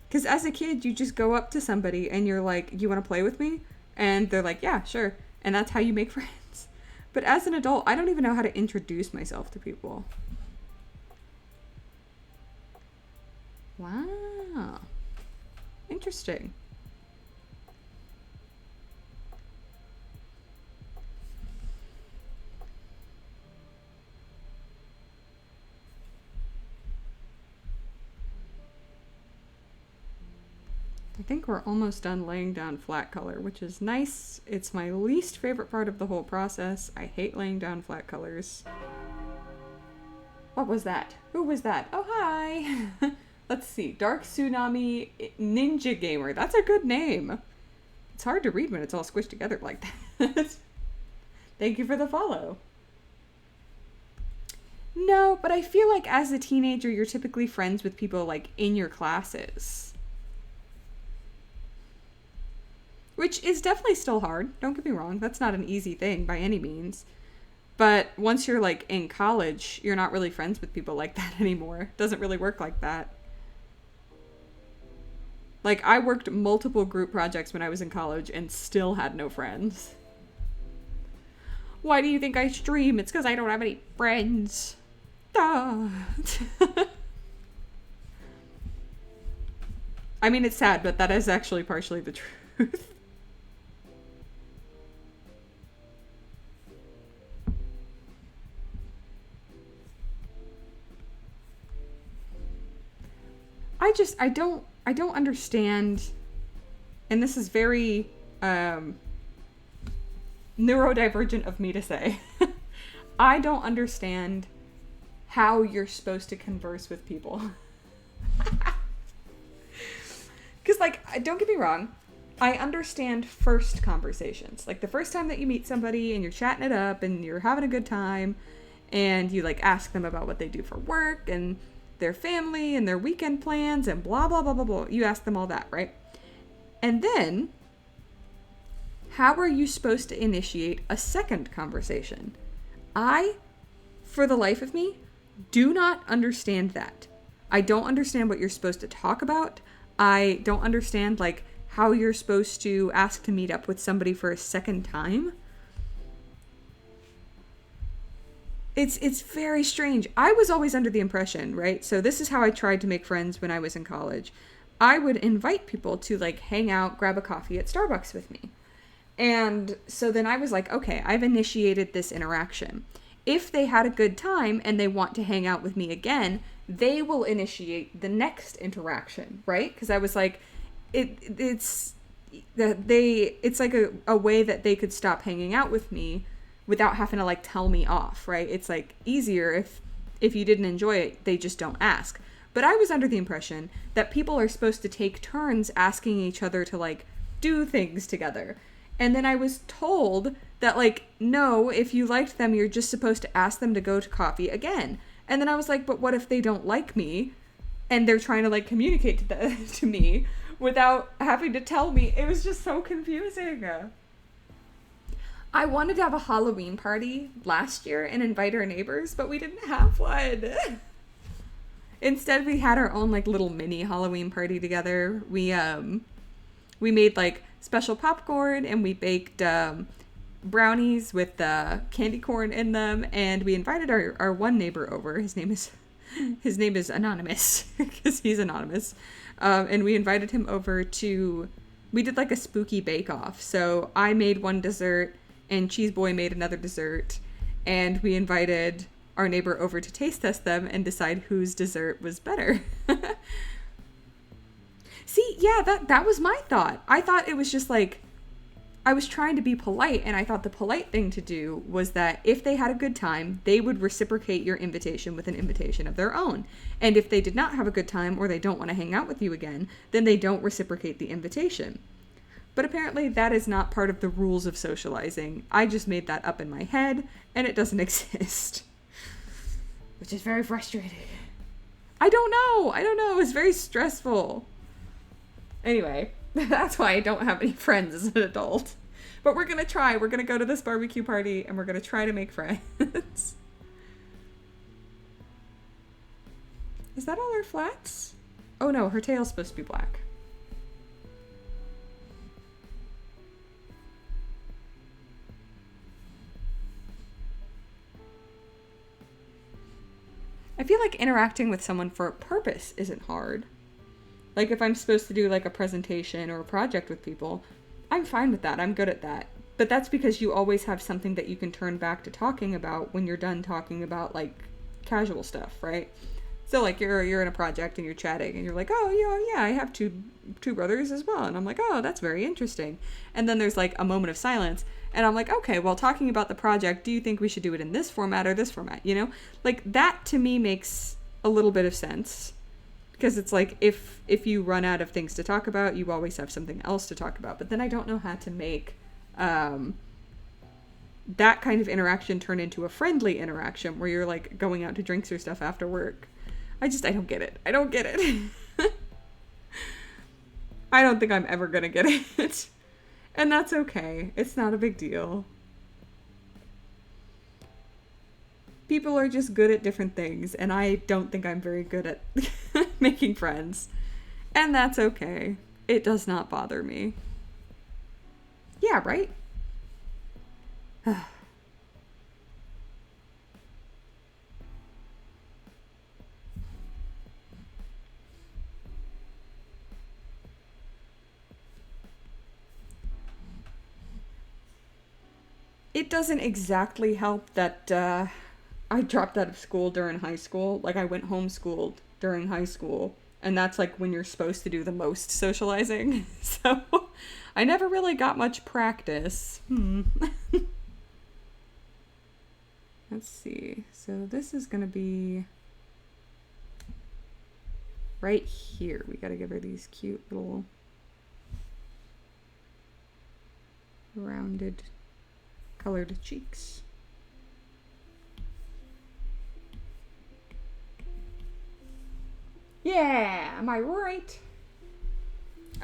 Because as a kid, you just go up to somebody and you're like, you want to play with me? And they're like, yeah, sure. And that's how you make friends. But as an adult, I don't even know how to introduce myself to people. Wow. Interesting. I think we're almost done laying down flat color, which is nice. It's my least favorite part of the whole process. I hate laying down flat colors. What was that? Who was that? Oh, hi. Let's see. Dark Tsunami Ninja Gamer. That's a good name. It's hard to read when it's all squished together like that. Thank you for the follow. No, but I feel like as a teenager, you're typically friends with people like in your classes. Which is definitely still hard. Don't get me wrong. That's not an easy thing by any means. But once you're like in college, you're not really friends with people like that anymore. It doesn't really work like that. Like, I worked multiple group projects when I was in college and still had no friends. Why do you think I stream? It's because I don't have any friends. Duh. I mean, it's sad, but that is actually partially the truth. I don't understand, and this is very neurodivergent of me to say. I don't understand how you're supposed to converse with people. Because, like, don't get me wrong, I understand first conversations. Like, the first time that you meet somebody and you're chatting it up and you're having a good time and you, like, ask them about what they do for work and their family and their weekend plans and blah, blah, blah, blah, blah. You ask them all that, right? And then, how are you supposed to initiate a second conversation? I, for the life of me, do not understand that. I don't understand what you're supposed to talk about. I don't understand, like, how you're supposed to ask to meet up with somebody for a second time. It's very strange. I was always under the impression, right? So this is how I tried to make friends when I was in college. I would invite people to, like, hang out, grab a coffee at Starbucks with me. And so then I was like, okay, I've initiated this interaction. If they had a good time and they want to hang out with me again, they will initiate the next interaction, right? Because I was like, it's like a way that they could stop hanging out with me without having to, like, tell me off, right? It's, like, easier if you didn't enjoy it, they just don't ask. But I was under the impression that people are supposed to take turns asking each other to, like, do things together. And then I was told that, like, no, if you liked them, you're just supposed to ask them to go to coffee again. And then I was like, but what if they don't like me and they're trying to, like, communicate to me without having to tell me? It was just so confusing. I wanted to have a Halloween party last year and invite our neighbors, but we didn't have one. Instead, we had our own, like, little mini Halloween party together. We made, like, special popcorn, and we baked brownies with candy corn in them, and we invited our one neighbor over. His name is Anonymous, because he's anonymous. And we invited him over we did, like, a spooky bake-off. So I made one dessert, and Cheese Boy made another dessert, and we invited our neighbor over to taste test them and decide whose dessert was better. See, yeah, that was my thought. I thought it was just, like, I was trying to be polite, and I thought the polite thing to do was that if they had a good time, they would reciprocate your invitation with an invitation of their own. And if they did not have a good time or they don't want to hang out with you again, then they don't reciprocate the invitation. But apparently that is not part of the rules of socializing. I just made that up in my head, and it doesn't exist. Which is very frustrating. I don't know. It's very stressful. Anyway, that's why I don't have any friends as an adult. But we're going to try. We're going to go to this barbecue party, and we're going to try to make friends. Is that all her flats? Oh no, her tail's supposed to be black. I feel like interacting with someone for a purpose isn't hard. Like, if I'm supposed to do, like, a presentation or a project with people, I'm fine with that. I'm good at that. But that's because you always have something that you can turn back to talking about when you're done talking about, like, casual stuff, right? So, like, you're in a project and you're chatting and you're like, oh, yeah, I have two brothers as well. And I'm like, oh, that's very interesting. And then there's, like, a moment of silence. And I'm like, okay, well, talking about the project, do you think we should do it in this format or this format, you know? Like, that to me makes a little bit of sense. Because it's like, if you run out of things to talk about, you always have something else to talk about. But then I don't know how to make that kind of interaction turn into a friendly interaction where you're, like, going out to drinks or stuff after work. I don't get it. I don't get it. I don't think I'm ever gonna get it. And that's okay. It's not a big deal. People are just good at different things, and I don't think I'm very good at making friends. And that's okay. It does not bother me. Yeah, right? It doesn't exactly help that I dropped out of school during high school. Like, I went homeschooled during high school And that's like when you're supposed to do the most socializing. So I never really got much practice. Let's see. So this is going to be right here. We got to give her these cute little rounded colored cheeks. Yeah, am I right?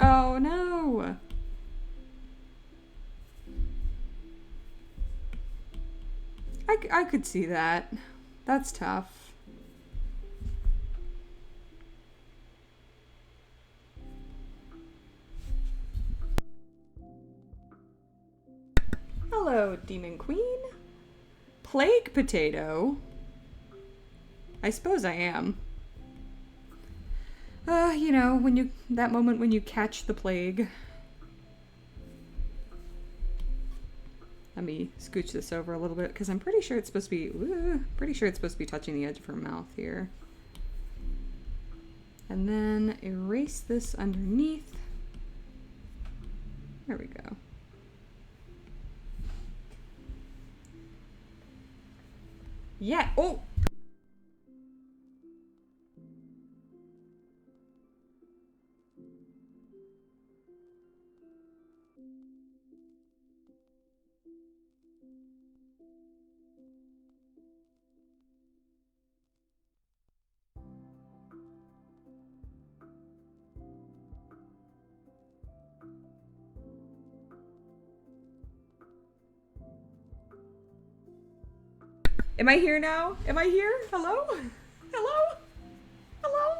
Oh no. I could see that. That's tough. Hello, Demon Queen. Plague potato? I suppose I am. You know, that moment when you catch the plague. Let me scooch this over a little bit because I'm pretty sure it's supposed to be touching the edge of her mouth here. And then erase this underneath. There we go. Yeah. Oh. Am I here now? Am I here? Hello? Hello? Hello?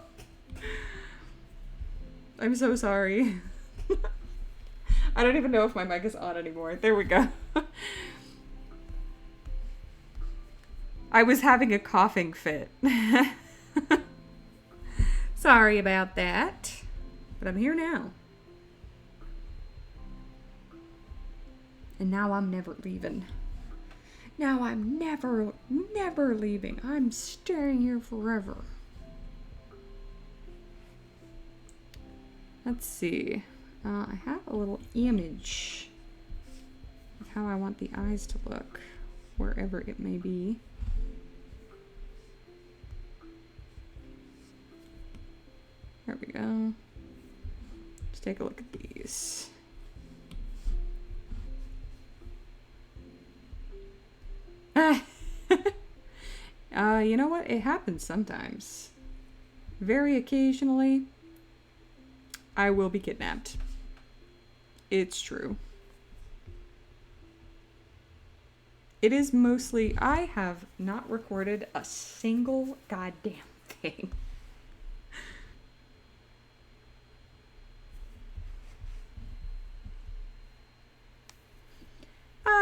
I'm so sorry. I don't even know if my mic is on anymore. There we go. I was having a coughing fit. Sorry about that. But I'm here now. And now I'm never leaving. Now I'm never leaving. I'm staying here forever. Let's see. I have a little image of how I want the eyes to look, wherever it may be. There we go. Let's take a look at these. You know what? It happens sometimes. Very occasionally, I will be kidnapped. It's true. It is mostly, I have not recorded a single goddamn thing.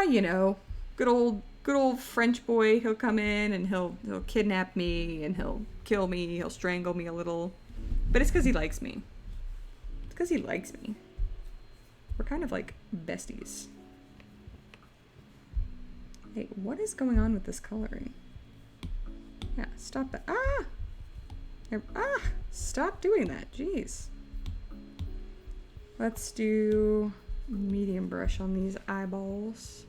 You know, good old French boy. He'll come in and he'll kidnap me and he'll kill me. He'll strangle me a little, but it's because he likes me. It's because he likes me. We're kind of like besties. Hey, what is going on with this coloring? Yeah, stop that. Stop doing that. Jeez. Let's do medium brush on these eyeballs.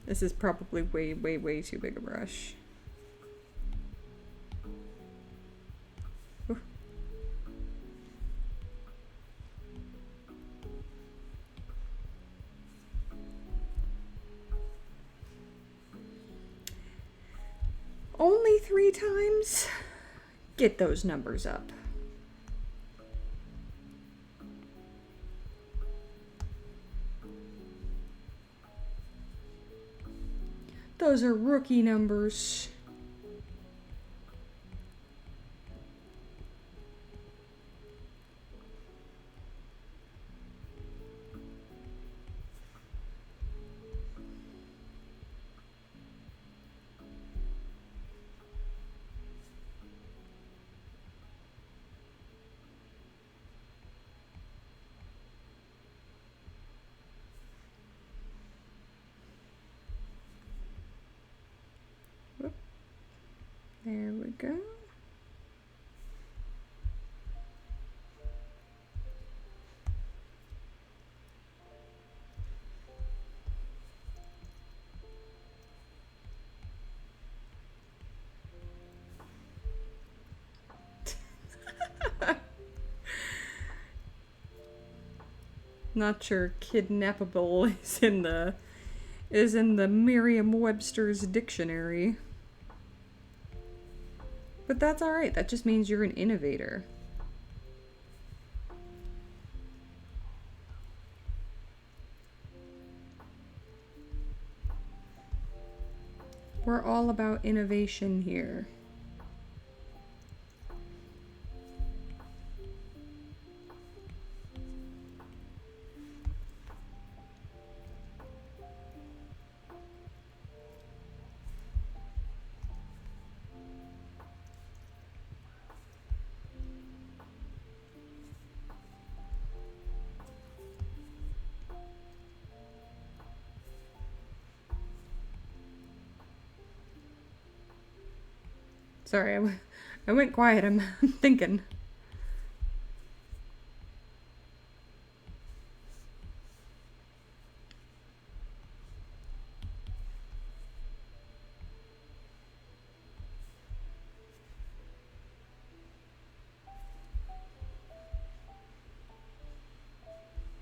This is probably way too big a brush. Ooh. Only 3 times? Get those numbers up. Those are rookie numbers. Whoop. we go. Not sure kidnappable is in the Merriam-Webster's dictionary. But that's alright, that just means you're an innovator. We're all about innovation here. Sorry, I went quiet. I'm thinking.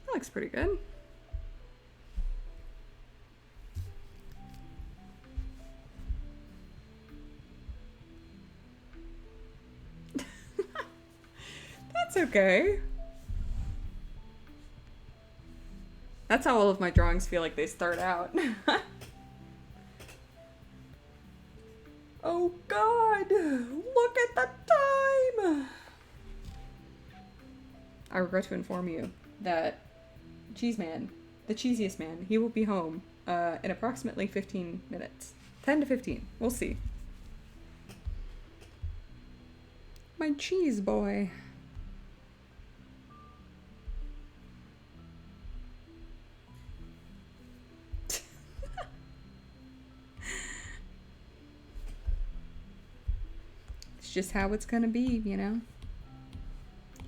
That looks pretty good. That's okay. That's how all of my drawings feel like they start out. Oh God, look at the time! I regret to inform you that Cheese Man, the cheesiest man, he will be home in approximately 15 minutes. 10 to 15, we'll see. My cheese boy. Just how it's gonna be, you know?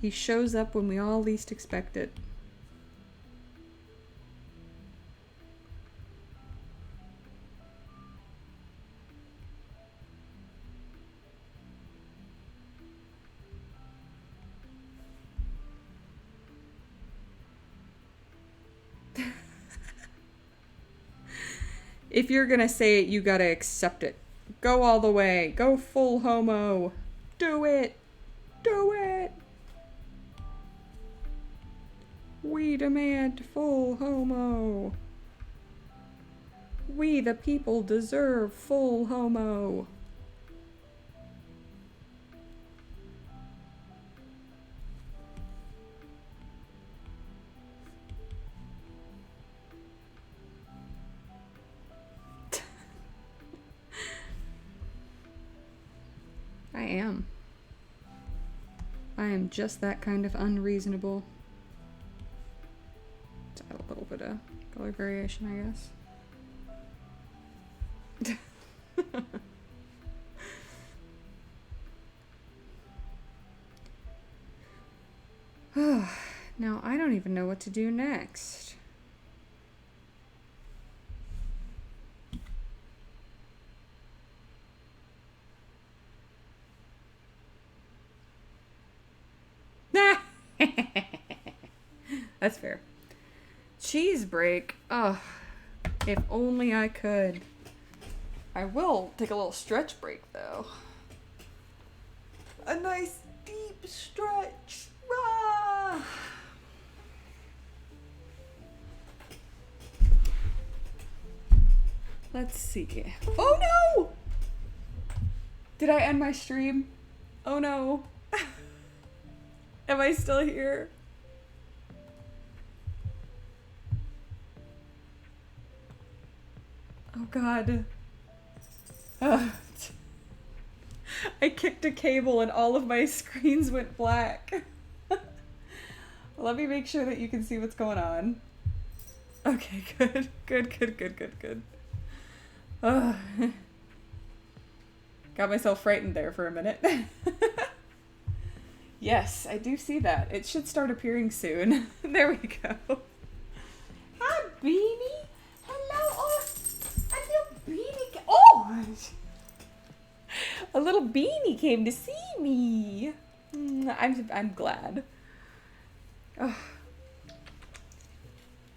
He shows up when we all least expect it. If you're gonna say it, you gotta accept it. Go all the way. Go full homo. Do it. Do it. We demand full homo. We the people deserve full homo. I am. I am just that kind of unreasonable. Let's add a little bit of color variation, I guess. Now I don't even know what to do next. That's fair. Cheese break. Ugh. If only I could. I will take a little stretch break though. A nice deep stretch. Ah. Let's see. Oh no! Did I end my stream? Oh no. Am I still here? Oh God. I kicked a cable and all of my screens went black. Let me make sure that you can see what's going on. Okay, good. Good. Got myself frightened there for a minute. Yes, I do see that. It should start appearing soon. There we go. Hi, Beanie. Hello. Oh, a little beanie. Oh, a little beanie came to see me. I'm glad. Oh.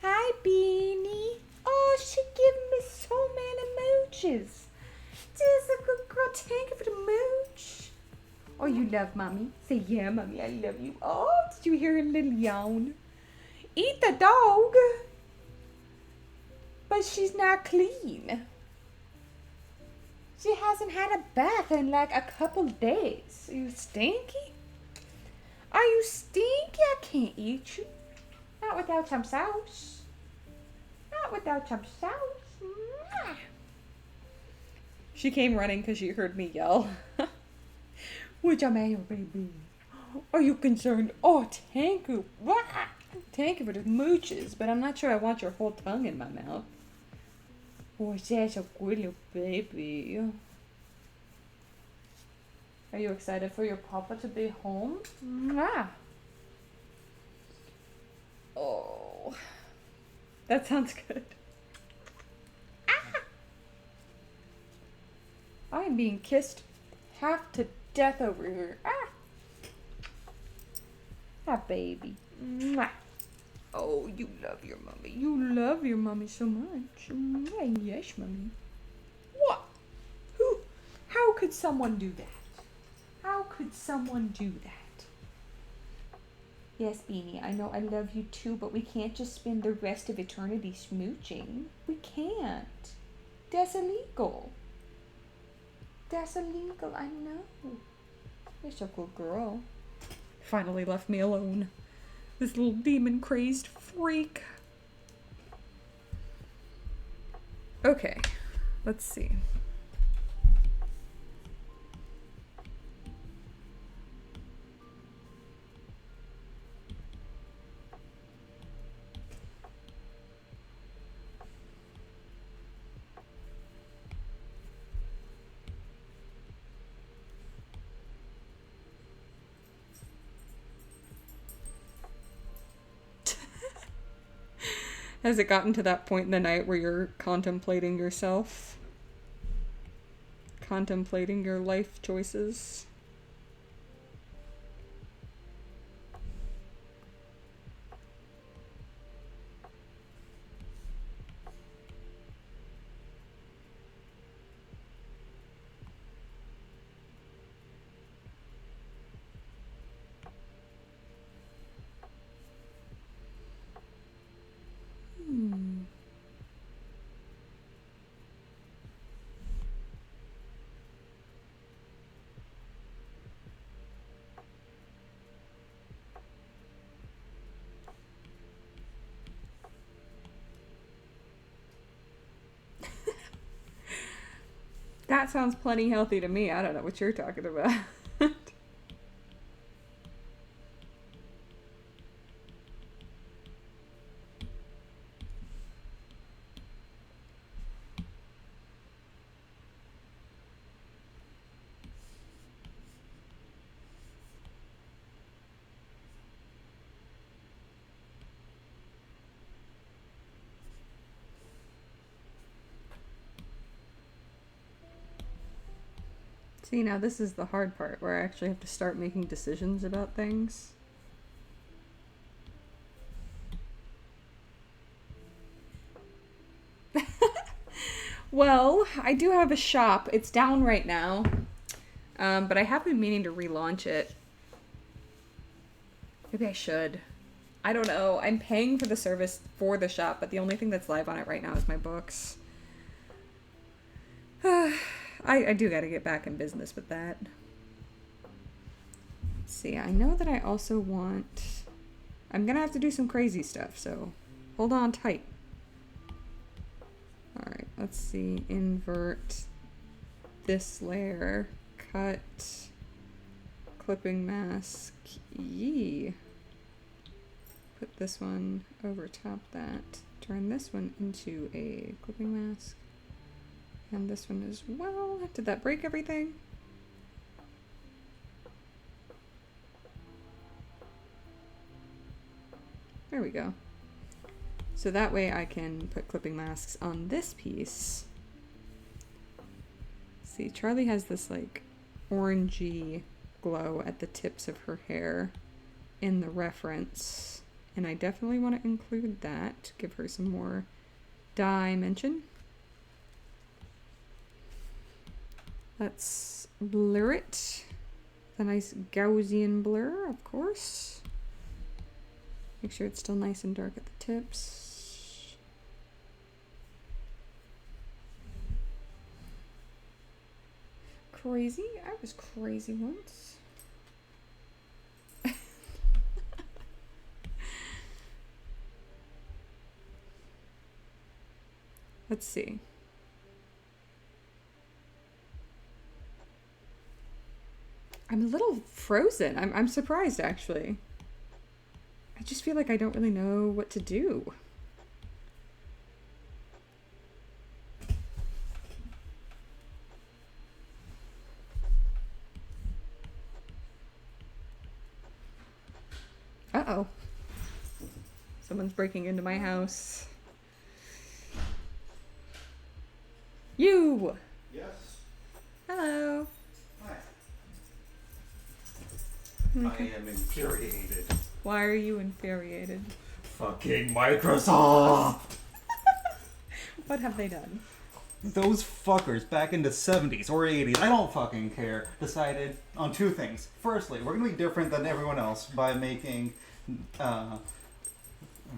Hi, Beanie. Oh, she gave me so many mooches. Just a good girl. Thank you for the mooch. Oh, you love mommy? Say, yeah, mommy, I love you. Oh, did you hear a little yawn? Eat the dog. But she's not clean. She hasn't had a bath in like a couple days. Are you stinky? Are you stinky? I can't eat you. Not without some sauce. Not without some sauce. Mwah. She came running because she heard me yell. What's your matter, baby? Are you concerned? Oh, thank you. Thank you for the mooches, but I'm not sure I want your whole tongue in my mouth. Oh, that's a good little baby. Are you excited for your papa to be home? Oh, that sounds good. I'm being kissed half to death over here. Ah, baby. Mwah. Oh, you love your mommy. You love your mommy so much. Mwah. Yes, mommy. What? Who? How could someone do that? How could someone do that? Yes, Beanie, I know I love you too, but we can't just spend the rest of eternity smooching. We can't. That's illegal. That's illegal, I know. You're so good girl. Finally left me alone. This little demon-crazed freak. Okay, let's see. Has it gotten to that point in the night where you're contemplating yourself? Contemplating your life choices? That sounds plenty healthy to me. I don't know what you're talking about. See, now this is the hard part where I actually have to start making decisions about things. Well, I do have a shop. It's down right now. But I have been meaning to relaunch it. Maybe I should. I don't know. I'm paying for the service for the shop, but the only thing that's live on it right now is my books. I do gotta get back in business with that. Let's see, I know that I also want... I'm gonna have to do some crazy stuff, so hold on tight. Alright, let's see. Invert this layer. Cut. Clipping mask. Yee. Put this one over top that. Turn this one into a clipping mask. And this one as well. Did that break everything? There we go. So that way I can put clipping masks on this piece. See, Charlie has this like orangey glow at the tips of her hair in the reference. And I definitely want to include that to give her some more dimension. Let's blur it. A nice Gaussian blur, of course. Make sure it's still nice and dark at the tips. Crazy? I was crazy once. Let's see. I'm a little frozen. I'm surprised, actually. I just feel like I don't really know what to do. Uh-oh. Someone's breaking into my house. You! Yes. Hello. Hi. Okay. I am infuriated. Why are you infuriated? Fucking Microsoft! What have they done? Those fuckers back in the 70s or 80s, I don't fucking care, decided on two things. Firstly, we're going to be different than everyone else by making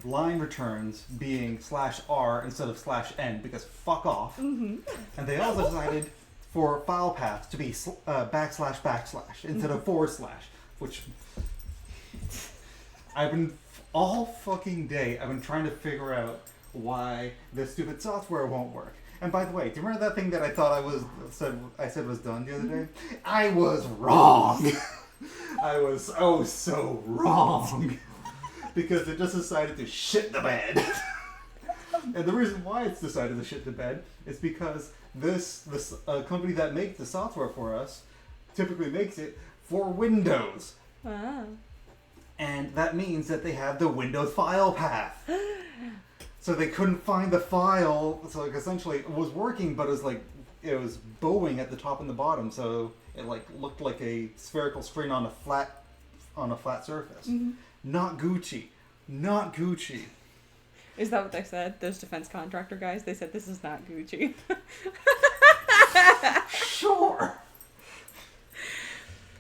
line returns being /R instead of /N because fuck off. Mm-hmm. And they also decided for file paths to be // instead of // which I've been all fucking day I've been trying to figure out why this stupid software won't work. And by the way, do you remember that thing that I thought I said was done the other day? I was wrong. I was so wrong. Because it just decided to shit the bed. And the reason why it's decided to shit the bed is because this company that makes the software for us typically makes it for Windows. Wow. And that means that they have the Windows file path. So they couldn't find the file. So like essentially it was working, but it was bowing at the top and the bottom. So it looked like a spherical screen on a flat surface. Mm-hmm. Not Gucci. Not Gucci. Is that what they said? Those defense contractor guys? They said this is not Gucci. Sure.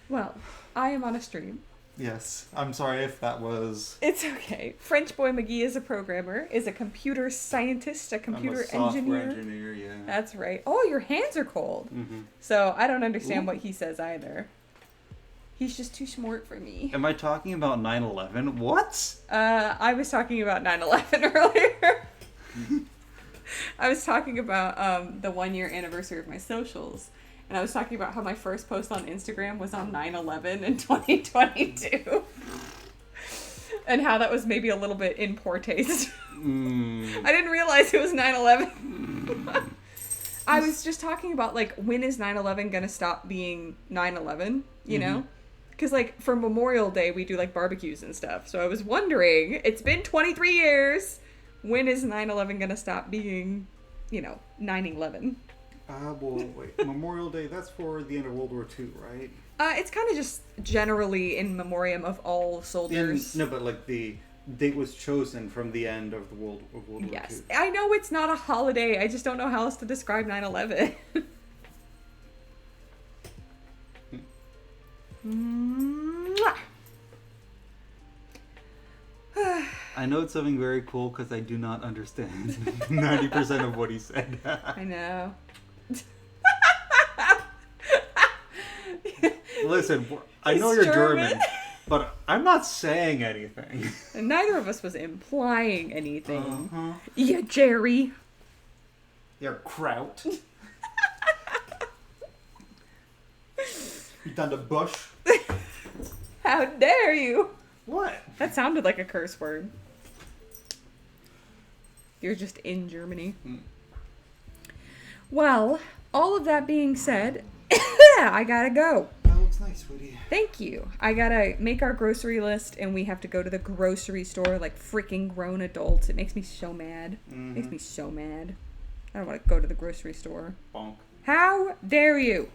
Well, I am on a stream. Yes. I'm sorry if that was... It's okay. French Boy McGee is a programmer, is a computer scientist, a computer I'm a software engineer. engineer, yeah. That's right. Oh, your hands are cold. Mm-hmm. So I don't understand what he says either. He's just too smart for me. Am I talking about 9/11? What? I was talking about 9/11 earlier. I was talking about the 1-year anniversary of my socials. And I was talking about how my first post on Instagram was on 9/11 in 2022. And how that was maybe a little bit in poor taste. I didn't realize it was 9/11. I was just talking about, when is 9/11 gonna stop being 9/11, you know? Because, for Memorial Day, we do, barbecues and stuff. So I was wondering, it's been 23 years, when is 9/11 gonna stop being, 9/11? Well, wait. Memorial Day, that's for the end of World War II, right? It's kind of just generally in memoriam of all soldiers. No, but, the date was chosen from the end of the World War II. Yes. I know it's not a holiday. I just don't know how else to describe 9/11. I know it's something very cool because I do not understand 90% of what he said. I know. Listen, I know you're German, but I'm not saying anything. And neither of us was implying anything. Uh-huh. Yeah, Jerry. You're kraut. You done the bush? How dare you? What? That sounded like a curse word. You're just in Germany. Well, all of that being said, I gotta go. That looks nice, sweetie. Thank you. I gotta make our grocery list, and we have to go to the grocery store like freaking grown adults. It makes me so mad. Mm-hmm. Makes me so mad. I don't want to go to the grocery store. Bonk. How dare you?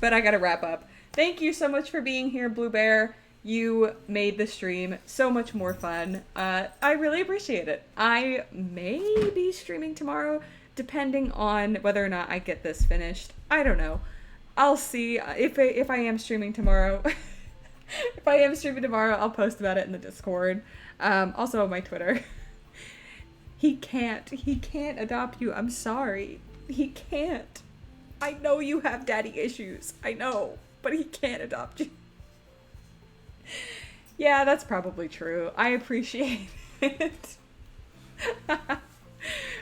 But I gotta wrap up. Thank you so much for being here, Blue Bear. You made the stream so much more fun. I really appreciate it. I may be streaming tomorrow, depending on whether or not I get this finished. I don't know. I'll see if I am streaming tomorrow. If I am streaming tomorrow, I'll post about it in the Discord. Also on my Twitter. He can't adopt you. I'm sorry. He can't. I know you have daddy issues. I know. But he can't adopt you. Yeah, that's probably true. I appreciate it.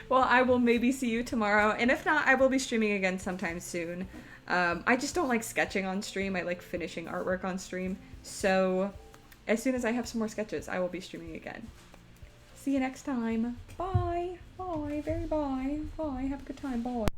Well, I will maybe see you tomorrow. And if not, I will be streaming again sometime soon. I just don't like sketching on stream. I like finishing artwork on stream. So as soon as I have some more sketches, I will be streaming again. See you next time. Bye. Bye. Very bye. Bye. Have a good time. Bye.